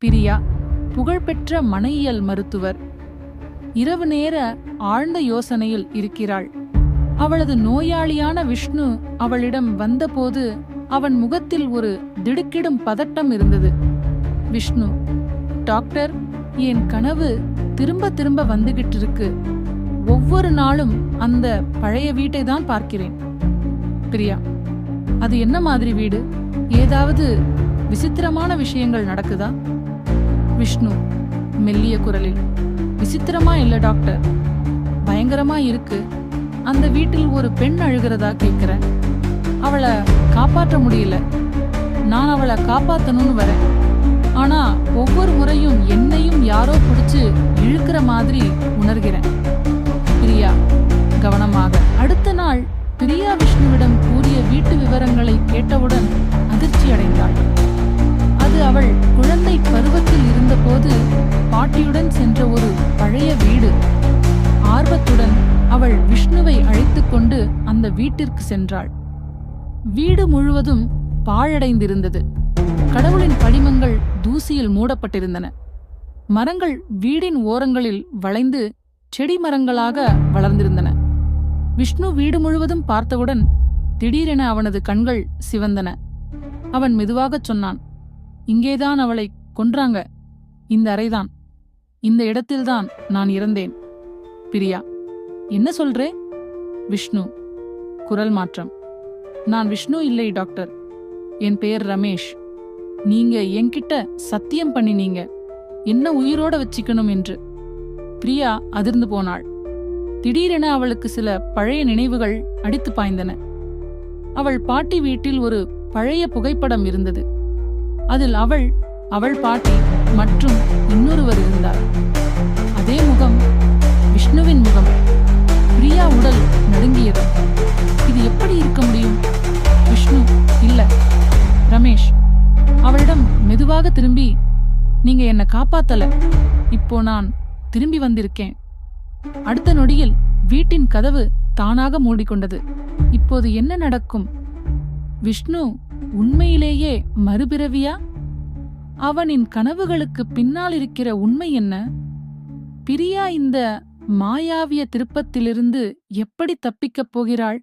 பிரியா புகழ்பெற்ற மனையியல் மருத்துவர். இரவு நேர ஆழ்ந்த யோசனையில் இருக்கிறாள். அவளது நோயாளியான விஷ்ணு அவளிடம் வந்தபோது அவன் முகத்தில் ஒரு திடுக்கிடும் பதட்டம் இருந்தது. விஷ்ணு: டாக்டர், என் கனவு திரும்ப திரும்ப வந்துகிட்டு இருக்கு. ஒவ்வொரு நாளும் அந்த பழைய வீட்டை தான் பார்க்கிறேன். பிரியா: அது என்ன மாதிரி வீடு? ஏதாவது விசித்திரமான விஷயங்கள் நடக்குதா? விஷ்ணு மெல்லிய குரலில்: விசித்திரமா இல்ல டாக்டர், பயங்கரமா இருக்கு. அந்த வீட்டில் ஒரு பெண் அழுகிறதா கேட்கிறேன். அவளை காப்பாற்ற முடியல. நான் அவளை காப்பாத்தணும்னு வரேன். ஆனா ஒவ்வொரு முறையும் என்னையும் யாரோ பிடிச்சு இழுக்கிற மாதிரி உணர்கிறேன். பிரியா கவனமாக: அடுத்த நாள் பிரியா விஷ்ணுவிடம் கூறிய வீட்டு விவரங்களை கேட்டவுடன் அதிர்ச்சி அடைந்தாள். அது அவள் குழந்தை பருவத்தில் இருந்தபோது பாட்டியுடன் சென்ற ஒரு பழைய வீடு. ஆர்வத்துடன் அவள் விஷ்ணுவை அழைத்துக் கொண்டு அந்த வீட்டிற்கு சென்றாள். வீடு முழுவதும் பாழடைந்திருந்தது. கடவுளின் படிமங்கள் தூசியில் மூடப்பட்டிருந்தன. மரங்கள் வீடின் ஓரங்களில் வளைந்து செடி மரங்களாக வளர்ந்திருந்தன. விஷ்ணு வீடு முழுவதும் பார்த்தவுடன் திடீரென அவனது கண்கள் சிவந்தன. அவன் மெதுவாகச் சொன்னான்: இங்கேதான் அவளை கொன்றாங்க. இந்த அறைதான். இந்த இடத்தில்தான் நான் இறந்தேன். பிரியா: என்ன சொல்றே? விஷ்ணு குரல் மாற்றம்: நான் விஷ்ணு இல்லை டாக்டர். என் பெயர் ரமேஷ். நீங்க என்கிட்ட சத்தியம் பண்ணினீங்க என்ன உயிரோட வச்சுக்கணும் என்று. பிரியா அதிர்ந்து போனாள். திடீரென அவளுக்கு சில பழைய நினைவுகள் அடித்து பாய்ந்தன. அவள் பாட்டி வீட்டில் ஒரு பழைய புகைப்படம் இருந்தது. அதில் அவள் பாட்டி மற்றும் இன்னொருவர் இருந்தார். அதே முகம், விஷ்ணுவின் முகம். பிரியா உடல் நடுங்கியது. இது எப்படி இருக்க முடியும்? விஷ்ணு: இல்ல, ரமேஷ். அவளிடம் மெதுவாக திரும்பி: நீங்க என்ன காப்பாத்தல. இப்போ நான் திரும்பி வந்திருக்கேன். அடுத்த நொடியில் வீட்டின் கதவு தானாக மூடிக்கொண்டது. இப்போது என்ன நடக்கும்? விஷ்ணு உண்மையிலேயே மறுபிறவியா? அவனின் கனவுகளுக்கு பின்னால் இருக்கிற உண்மை என்ன? பிரியா இந்த மாயாவிய திருப்பத்திலிருந்து எப்படி தப்பிக்கப் போகிறாள்?